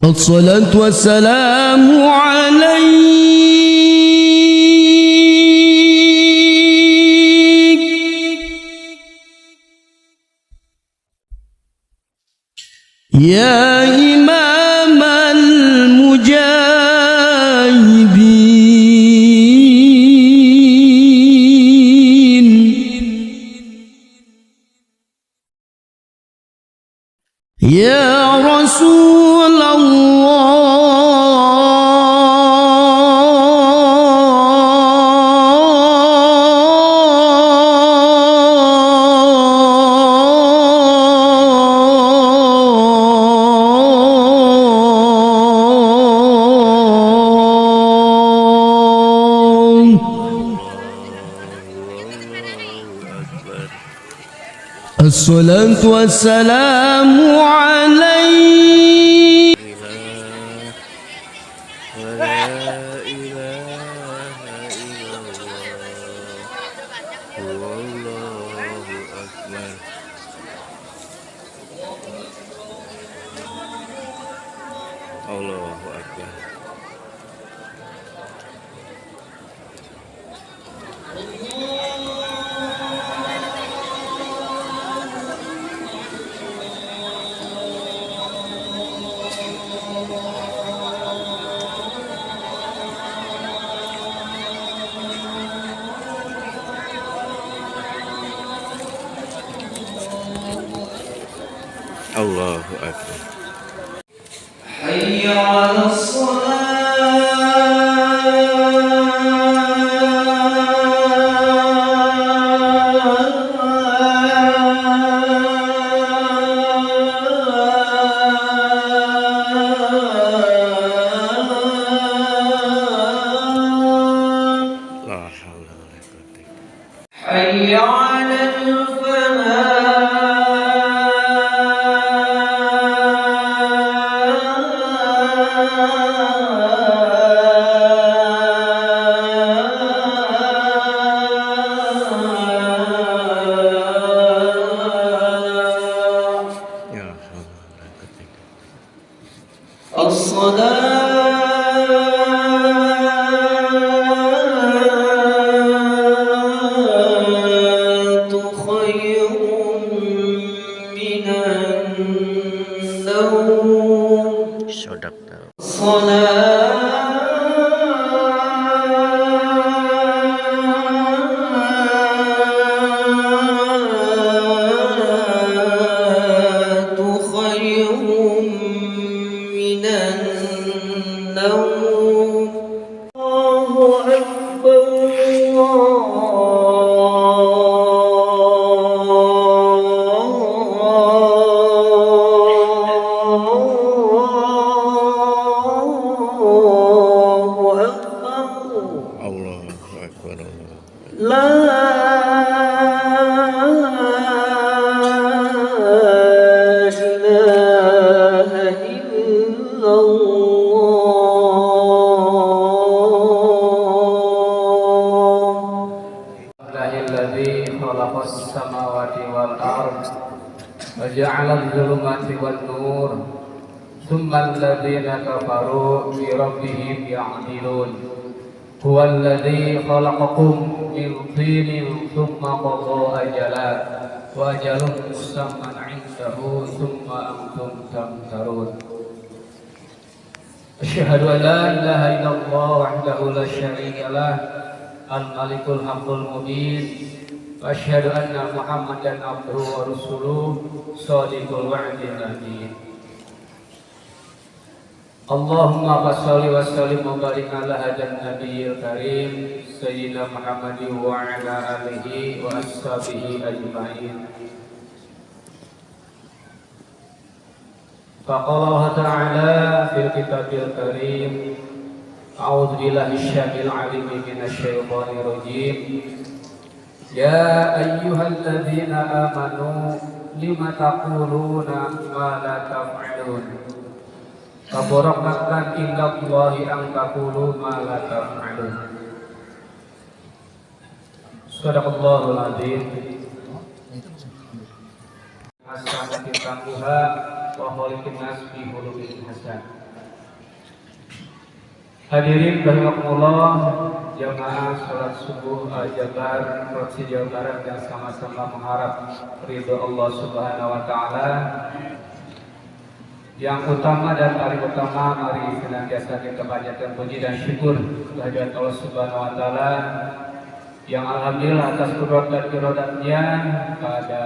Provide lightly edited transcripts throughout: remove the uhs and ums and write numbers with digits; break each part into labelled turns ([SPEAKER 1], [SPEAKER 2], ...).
[SPEAKER 1] الصلاة والسلام عليك يا إمام المجاهدين يا رسول الصلاة والسلام عليك
[SPEAKER 2] ولا إله إلا الله والله أكبر الله أكبر الله أكبر
[SPEAKER 1] حي على
[SPEAKER 2] لا حول ولا قوة
[SPEAKER 1] حي على
[SPEAKER 2] يا حول ولا قوة
[SPEAKER 1] الصلاة خير من النوم
[SPEAKER 2] صدقت
[SPEAKER 1] الصلاة خير من النوم الله أكبر الله أكبر
[SPEAKER 2] الله أكبر
[SPEAKER 1] لا إله إلا الله
[SPEAKER 3] الذي خلق السماوات والأرض وجعل الظلمات والنور ثم الذين كفروا بربهم يعدلون هو الذي خلقكم من طين ثم قضى أجلا وأجل مسمى عنده ثم أنتم تمترون أشهد أن لا إله إلا الله وحده لا شريك له الملك الحق المبين وأشهد أن محمدا عبده ورسوله صادق الوعد الأمين اللهم صل وسلم وبارك على هذا النبي الكريم سيدنا محمد وعلى آله وأصحابه أجمعين. فقال الله تعالى في الكتاب الكريم أعوذ بالله السميع العليم من الشيطان الرجيم يا أيها الذين آمنوا لم تقولون ما لا تفعلون kabura maqtan indallahi an taqulu ma la taf'alun. Shadaqallahul azim. Hasanati taqwa wa khaliqin nas bi khuluqin hasan. Hadirin rahimakumullah, jamaah sholat subuh Al-Jabar Provinsi Jawa Barat yang sama-sama mengharap ridho Allah Subhanahu wa taala. Yang utama dan paling utama, mari senantiasa kita panjatkan puji dan syukur kehadirat Allah Subhanahu wa taala yang alhamdulillah atas kudrat dan irodatnya pada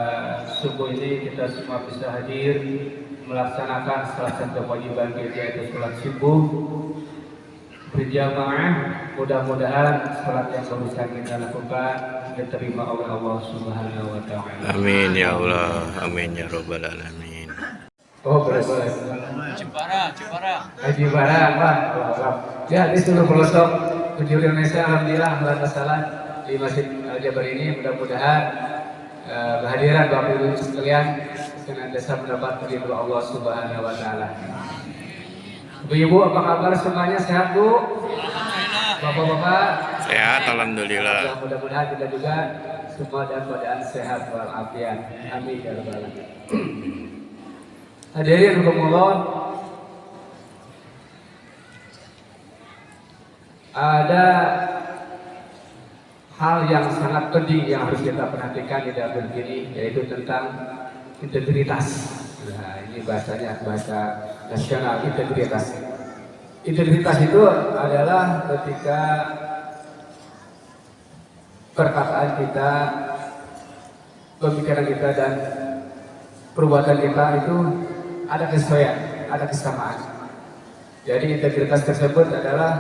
[SPEAKER 3] subuh ini kita semua bisa hadir melaksanakan salah satu kewajiban kita, yaitu sholat subuh berjamaah. Mudah-mudahan sholat yang bisa kita lakukan diterima oleh Allah Subhanahu wa taala.
[SPEAKER 2] Amin ya Allah, amin ya rabbal alamin.
[SPEAKER 3] Oh, boleh. Jepara. Pak. Ya, di seluruh pelosok penjuru Indonesia alhamdulillah melaksanakan di Masjid Al-Jabar ini. Mudah-mudahan kehadiran Bapak Ibu sekalian senantiasa mendapat ridho Allah Subhanahu wa taala. Ibu, apa kabar semuanya? Sehat, Bu? Bapak-bapak
[SPEAKER 2] Sehat alhamdulillah.
[SPEAKER 3] mudah-mudahan kita juga semua dalam keadaan sehat walafiat. Amin ya rabbal alamin. Hadirin rahimakumullah, ada hal yang sangat penting yang harus kita perhatikan di dalam begini, yaitu tentang integritas. Nah, ini bahasanya bahasa nasional, integritas. Integritas itu adalah ketika perkataan kita, pemikiran kita, dan perbuatan kita itu ada kesesuaian, ada kesamaan. Jadi integritas tersebut adalah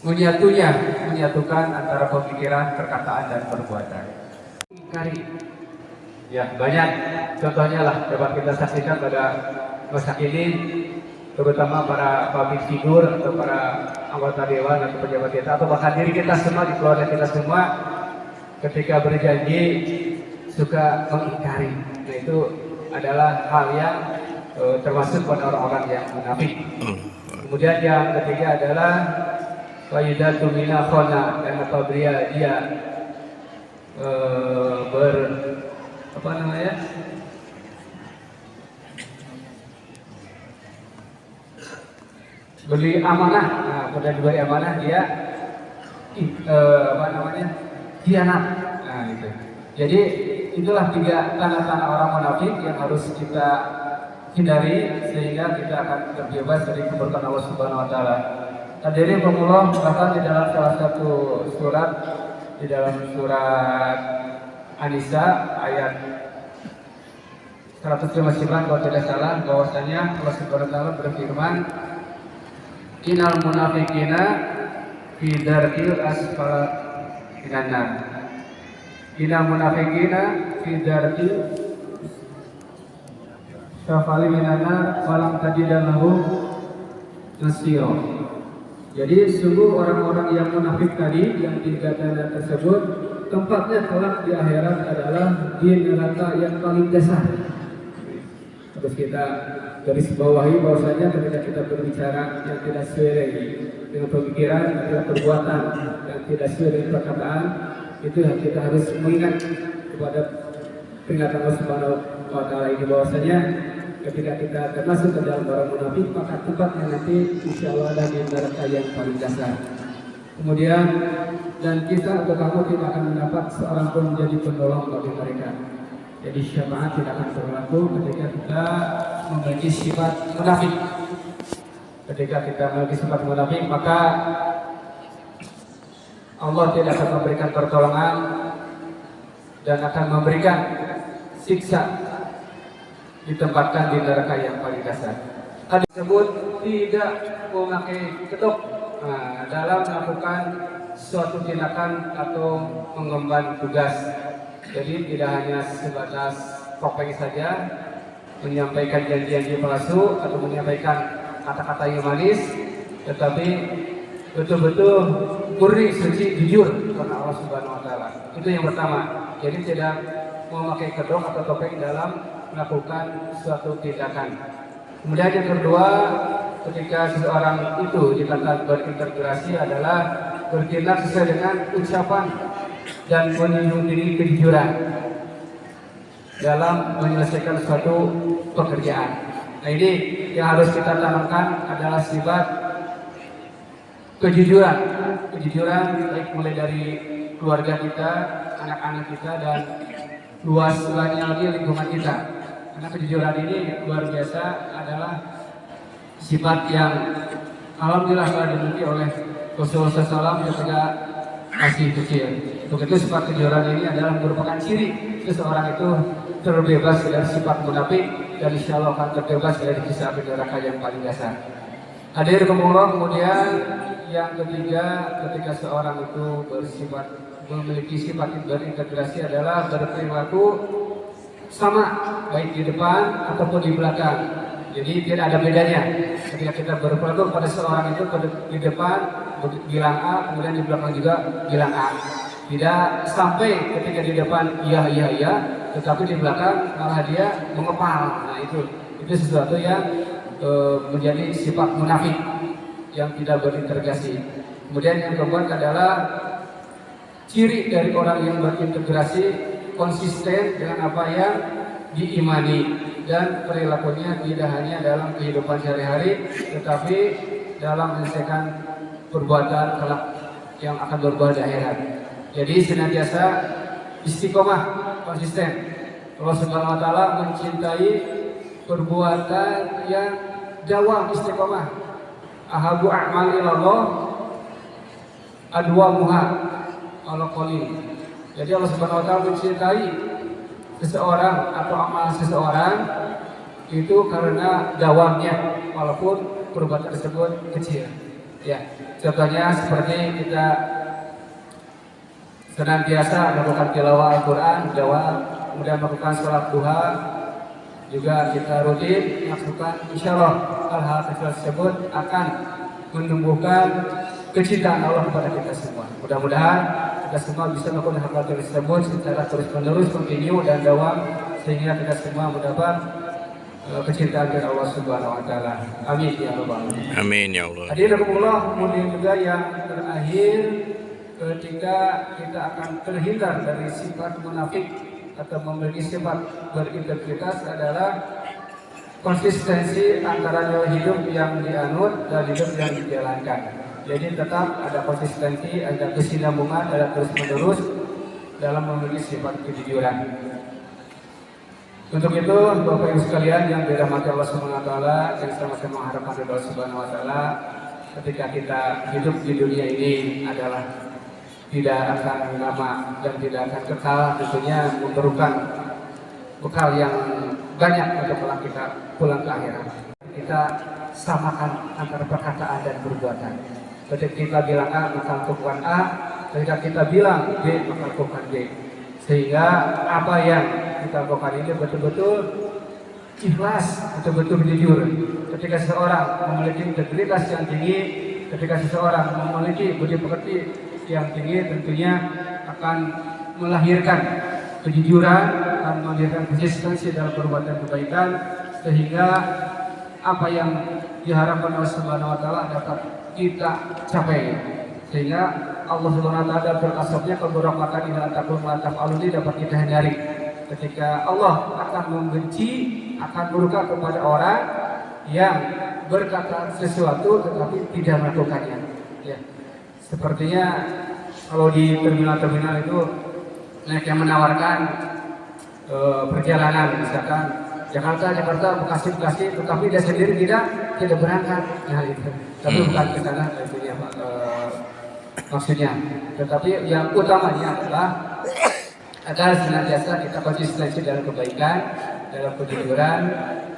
[SPEAKER 3] menyatukan antara pemikiran, perkataan, dan perbuatan. Ya, banyak contohnya lah dapat kita saksikan pada masa ini, terutama para public figure atau para anggota dewan atau pejabat kita, atau bahkan diri kita semua, di keluarga kita semua, ketika berjanji suka mengingkari. Nah, itu adalah hal yang termasuk pada orang-orang yang munafik. Kemudian yang ketiga adalah faidatu mina khona, dan apabila dia beli amanah. Nah, pada diberi amanah dia khianat. Nah, itu. Jadi itulah 3 tanda-tanda orang munafik yang harus kita hindari sehingga kita akan terbebas dari keberkahan Allah Subhanahu wa taala. Hadirin pemula, bahkan di dalam salah satu surat, di dalam surat An-Nisa ayat 159 kalau tidak salah, bahwasanya Allah Subhanahu wa taala berfirman, innal munafiqina fi darkil asfal minan nar. Innal munafiqina fi darkil asfal minan nar falam tajidan lahum nasira. Jadi sungguh orang-orang yang munafik tadi, yang 3 tanda tersebut, tempatnya kelak di akhirat adalah di neraka yang paling dasar. Terus kita garis bawahi bahwasanya ketika kita berbicara yang tidak sesuai dengan pemikiran, dengan perbuatan, yang tidak sesuai dengan perkataan, itu yang kita harus mengingat kepada peringatan Allah Subhanahu wa taala ini, bahwasanya ketika kita termasuk ke dalam orang munafik, maka tempatnya nanti insya Allah ada di neraka yang paling dasar. Kemudian, dan kita atau kamu tidak akan mendapat seorang pun menjadi penolong bagi mereka. Jadi syafaat tidak akan berlaku ketika kita memiliki sifat munafik. Ketika kita memiliki sifat munafik, maka Allah tidak akan memberikan pertolongan dan akan memberikan siksa, ditempatkan di neraka yang paling dasar. Hadis tersebut tidak memakai ketok dalam melakukan suatu tindakan atau mengemban tugas. Jadi tidak hanya sebatas topeng saja, menyampaikan janji-janji palsu atau menyampaikan kata-kata yang manis, tetapi betul-betul murni, suci, jujur karena Allah Subhanahu wa taala. Itu yang pertama. Jadi tidak memakai kedok atau topeng dalam melakukan suatu tindakan. Kemudian yang kedua, ketika seseorang itu dikatakan berintegrasi adalah bertindak sesuai dengan ucapan dan menunjukkan diri kejujuran dalam menyelesaikan suatu pekerjaan. Nah, ini yang harus kita tanamkan adalah sifat kejujuran baik mulai dari keluarga kita, anak-anak kita, dan luasnya lagi lingkungan kita. Karena kejujuran ini luar biasa adalah sifat yang alhamdulillah telah dimiliki oleh Rasulullah SAW ketika masih kecil. Untuk itu sifat kejujuran ini adalah merupakan ciri seseorang itu terbebas dari sifat munafik dan insya Allah akan terbebas dari kisah api neraka yang paling dasar. Hadir kemudian yang ketiga, ketika seorang itu memiliki sifat berintegrasi adalah berperilaku sama baik di depan ataupun di belakang. Jadi tidak ada bedanya. Ketika kita berperilaku pada seorang itu di depan bilang A, kemudian di belakang juga bilang A. Tidak sampai ketika di depan iya, tetapi di belakang malah dia mengepal. Nah itu sesuatu yang menjadi sifat munafik yang tidak berintegrasi. Kemudian yang keempat adalah ciri dari orang yang berintegrasi konsisten dengan apa yang diimani dan perilakunya tidak hanya dalam kehidupan sehari-hari, tetapi dalam menyelesaikan perbuatan kelak yang akan berbuah di akhirat. Jadi senantiasa istiqomah, konsisten. Allah Subhanahu wa taala mencintai perbuatan yang dawam istiqomah. Ahabu a'mal ilallah adwamuha ala qalil. Jadi Allah Subhanahu wa taala mencintai seseorang atau amal seseorang itu karena dawamnya walaupun perbuatan tersebut kecil. Ya, contohnya seperti kita senantiasa melakukan tilawah Al-Quran, kemudian melakukan sholat duha, juga kita rutin melakukan insyaallah hal-hal kecil tersebut akan menumbuhkan kecintaan Allah kepada kita semua. Mudah-mudahan kita semua bisa melakukan hal-hal tersebut secara terus-menerus, kontinu dan dawam, sehingga kita semua mendapat kecintaan dari Allah Subhanahu wa taala. Amin ya rabbal alamin.
[SPEAKER 2] Amin ya Allah.
[SPEAKER 3] Hadirin kemudian juga yang terakhir, ketika kita akan terhindar dari sifat munafik atau memiliki sifat berintegritas adalah konsistensi antara nilai hidup yang dianut dan hidup yang dijalankan. Jadi tetap ada konsistensi, ada kesinambungan, ada terus-menerus dalam memiliki sifat kejujuran. Untuk itu, Bapak Ibu sekalian yang dirahmati Allah Subhanahu wa taala, yang sama-sama mengharapkan Allah Subhanahu wa taala, ketika kita hidup di dunia ini adalah tidak akan lama dan tidak akan kekal, tentunya memerlukan bekal yang banyak untuk kita pulang ke akhirat. Kita samakan antara perkataan dan perbuatan. Ketika kita bilang A, maka lakukan A. Ketika kita bilang B, maka lakukan B. Sehingga apa yang kita lakukan ini betul-betul ikhlas, betul-betul jujur. Ketika seseorang memiliki integritas yang tinggi, ketika seseorang memiliki budi pekerti yang tinggi, tentunya akan melahirkan kejujuran, akan melahirkan konsistensi dalam perbuatan kebaikan, sehingga apa yang diharapkan oleh Subhanahu wa taala dapat kita capai. Sehingga Allah Subhanahu wa taala berasapnya keberkatan ila taqul ma taf'aluni dapat kita hindari. Ketika Allah akan membenci, akan murka kepada orang yang berkata sesuatu tetapi tidak melakukannya. Ya. Sepertinya kalau di terminal-terminal itu naik yang menawarkan perjalanan, misalkan Jakarta, Bekasi, tetapi dia sendiri tidak berangkat. Nah itu, tapi bukan ke sana itunya maksudnya. Tetapi yang utamanya adalah agar senantiasa kita konsistensi dalam kebaikan, dalam kejujuran,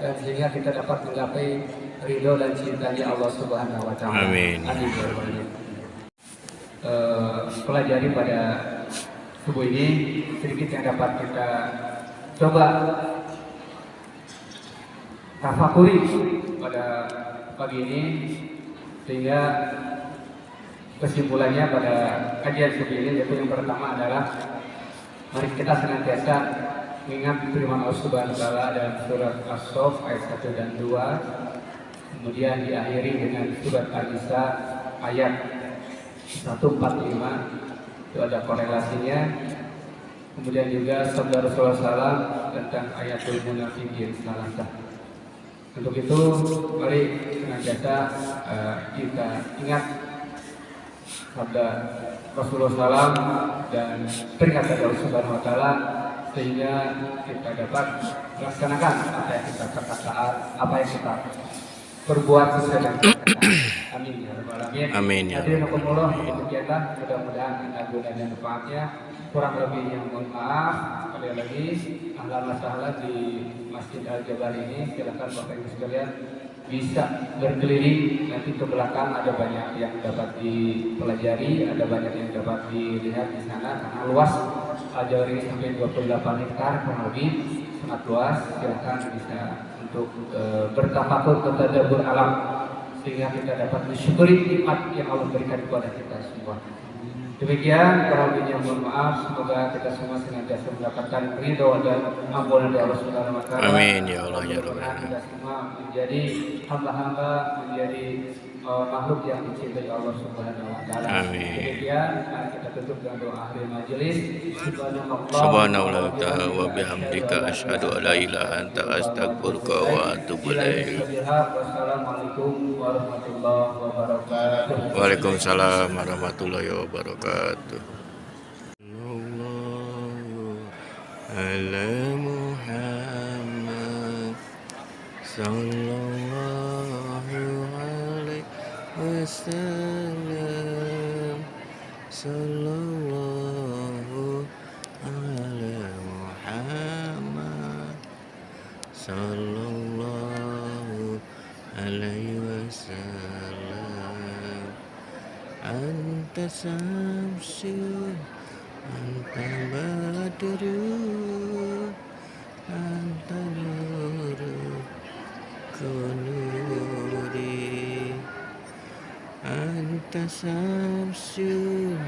[SPEAKER 3] dan sehingga kita dapat menggapai ridho dan cintanya Allah Subhanahu wa taala.
[SPEAKER 2] Amin.
[SPEAKER 3] Pelajari pada subuh ini sedikit yang dapat kita coba tafakuri pada pagi ini, sehingga kesimpulannya pada kajian subuh ini yaitu yang pertama adalah mari kita senantiasa mengingat firman Allah Subhanahu wa taala dalam surat As-Saff ayat 1 dan 2, kemudian diakhiri dengan surat An-Nisa ayat 145, itu ada korelasinya. Kemudian juga sabda Rasulullah SAW tentang ayatul munafiqin salasah. Untuk itu mari senantiasa kita ingat sabda Rasulullah SAW dan peringatan dari Allah Subhanahu Wa Taala, sehingga kita dapat melaksanakan apa yang kita katakan, apa yang kita berbuat sesuai dengan kata-kata. Amin ya rabbal alamin.
[SPEAKER 2] Amin ya
[SPEAKER 3] Hadirin
[SPEAKER 2] rabbal
[SPEAKER 3] Allah,
[SPEAKER 2] alamin.
[SPEAKER 3] mudah-mudahan ada guna dan manfaatnya. Kurang lebihnya mohon maaf. Sekali lagi, ahlan wa sahlan di Masjid Al Jabar ini. Silakan Bapak Ibu sekalian bisa berkeliling, nanti ke belakang ada banyak yang dapat dipelajari, ada banyak yang dapat dilihat di sana karena luas. Al Jabar ini sampai 28 hektar kurang lebih, sangat luas. Silakan bisa untuk bertafakur, bertadabbur alam, sehingga kita dapat mensyukuri nikmat yang Allah berikan kepada kita semua. Demikian, kurang lebihnya mohon maaf. Semoga kita semua senantiasa mendapatkan ridho dan ampunan dari Allah Subhanahu Wa Taala.
[SPEAKER 2] Amin ya Allah ya Rabbal
[SPEAKER 3] Mudah-mudahan
[SPEAKER 2] alamin.
[SPEAKER 3] kita semua menjadi hamba-hamba, menjadi makhluk yang dicintai Allah Subhanahu Wa Taala.
[SPEAKER 2] Amin.
[SPEAKER 3] Demikian, mari kita tutup dengan doa akhir majelis.
[SPEAKER 2] Subhanallah ta'ala wa bihamdika asyhadu an la ilaha anta astaghfiruka wa atubu ilaik.
[SPEAKER 3] Wassalamualaikum warahmatullahi wabarakatuh.
[SPEAKER 2] Waalaikumsalam warahmatullahi wabarakatuh. Sallallahu ala Muhammad sallallahu alaihi wasallam sallallahu ala Muhammad sallallahu alaihi wasallam. Anta samsun, anta badrun, anta nurun kunuri. Anta samsun,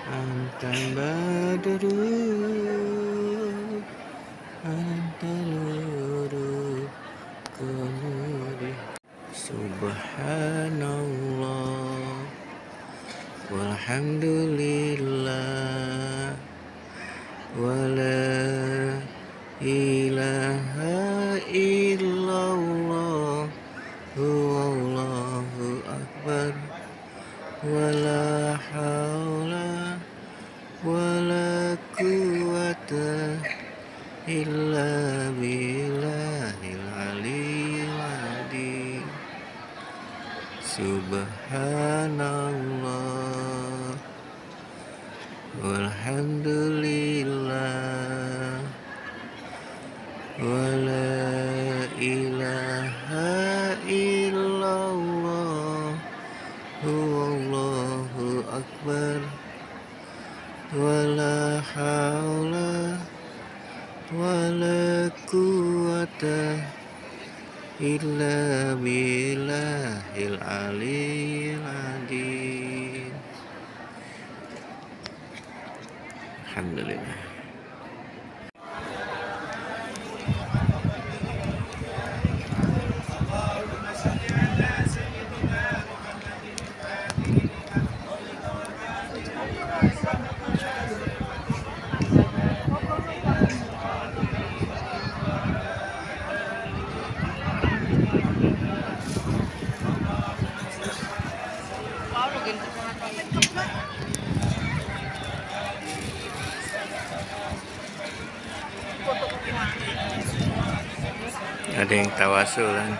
[SPEAKER 2] anta badrun, anta nurun kunuri. Subhanallah walhamdulillah wala ilaha illallah wallahu akbar wala haula wala quwwata illa billahil aliyyil azim. Subhanallah walhamdulillah wala ilaha illallah wallahu akbar wala haula wala quwwata illa billahil aliyyil azim. Alhamdulillah. Ada yang tawasulan.